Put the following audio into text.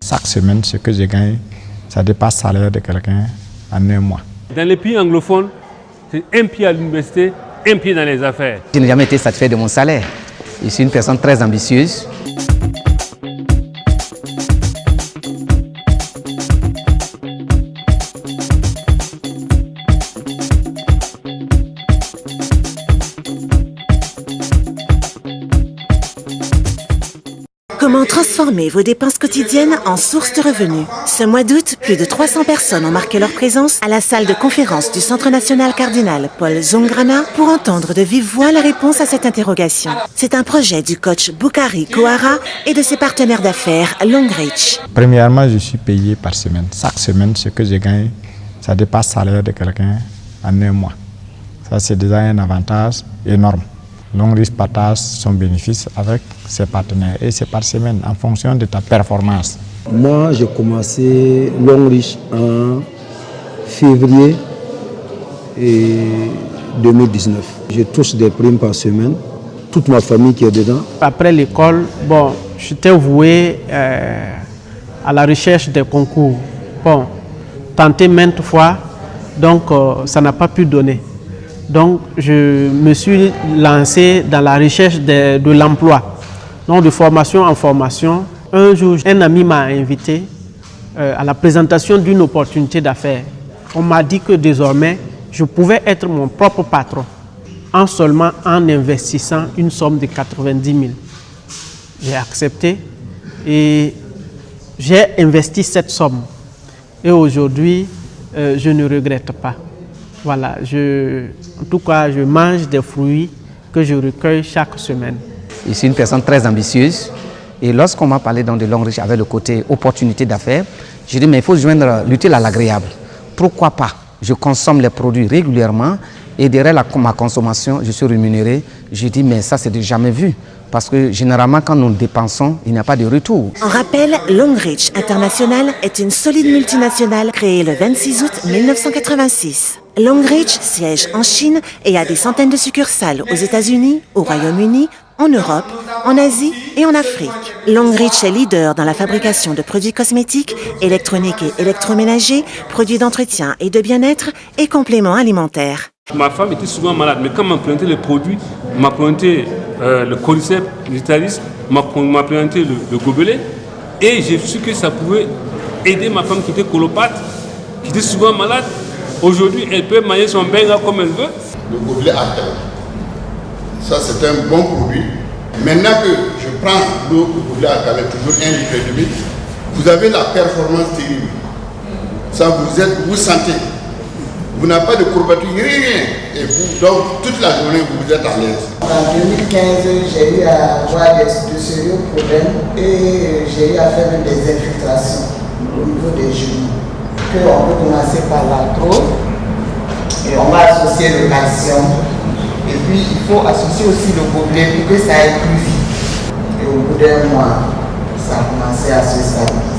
Chaque semaine, ce que je gagne, ça dépasse le salaire de quelqu'un en un mois. Dans les pays anglophones, c'est un pied à l'université, un pied dans les affaires. Je n'ai jamais été satisfait de mon salaire. Je suis une personne très ambitieuse. Comment transformer vos dépenses quotidiennes en source de revenus? Ce mois d'août, plus de 300 personnes ont marqué leur présence à la salle de conférence du Centre national cardinal Paul Zongrana pour entendre de vive voix la réponse à cette interrogation. C'est un projet du coach Boukari Kouara et de ses partenaires d'affaires Longreach. Premièrement, je suis payé par semaine. Chaque semaine, ce que je gagne, ça dépasse le salaire de quelqu'un en un mois. Ça, c'est déjà un avantage énorme. Longreach partage son bénéfice avec ses partenaires et c'est par semaine en fonction de ta performance. Moi, j'ai commencé Longreach en février 2019. Je touche des primes par semaine, toute ma famille qui est dedans. Après l'école, bon, j'étais voué à la recherche des concours. Bon, tenté maintes fois, donc ça n'a pas pu donner. Donc, je me suis lancé dans la recherche de l'emploi. Donc, de formation en formation. Un jour, un ami m'a invité à la présentation d'une opportunité d'affaires. On m'a dit que désormais, je pouvais être mon propre patron, seulement en investissant une somme de 90 000. J'ai accepté et j'ai investi cette somme. Et aujourd'hui, je ne regrette pas. Voilà, en tout cas, je mange des fruits que je recueille chaque semaine. Je suis une personne très ambitieuse et lorsqu'on m'a parlé de Longreach avec le côté opportunité d'affaires, j'ai dit mais il faut joindre l'utile à l'agréable. Pourquoi pas? Je consomme les produits régulièrement et derrière ma consommation, je suis rémunéré. J'ai dit mais ça c'est jamais vu. Parce que généralement, quand nous dépensons, il n'y a pas de retour. En rappel, Longreach International est une solide multinationale créée le 26 août 1986. Longreach siège en Chine et a des centaines de succursales aux États-Unis, au Royaume-Uni, en Europe, en Asie et en Afrique. Longreach est leader dans la fabrication de produits cosmétiques, électroniques et électroménagers, produits d'entretien et de bien-être et compléments alimentaires. Ma femme était souvent malade, mais quand m'a présenté les produits, m'a présenté le cordyceps vitalis, m'a présenté le gobelet, et j'ai su que ça pouvait aider ma femme qui était colopathe, qui était souvent malade. Aujourd'hui, elle peut manger son benga comme elle veut. Le gobelet à terre, ça c'est un bon produit. Maintenant que je prends l'eau du gobelet à terre, toujours 1,5 litre, vous avez la performance terrible. Ça vous sentez. Vous n'avez pas de courbature, rien. Et vous, donc, toute la journée, vous êtes à l'aise. En 2015, j'ai eu à avoir de sérieux problèmes et j'ai eu à faire des infiltrations au niveau des genoux. On peut commencer par l'arthrose et on va associer le calcium. Et puis, il faut associer aussi le gobelet pour que ça aille plus vite. Et au bout d'un mois, ça a commencé à se stabiliser.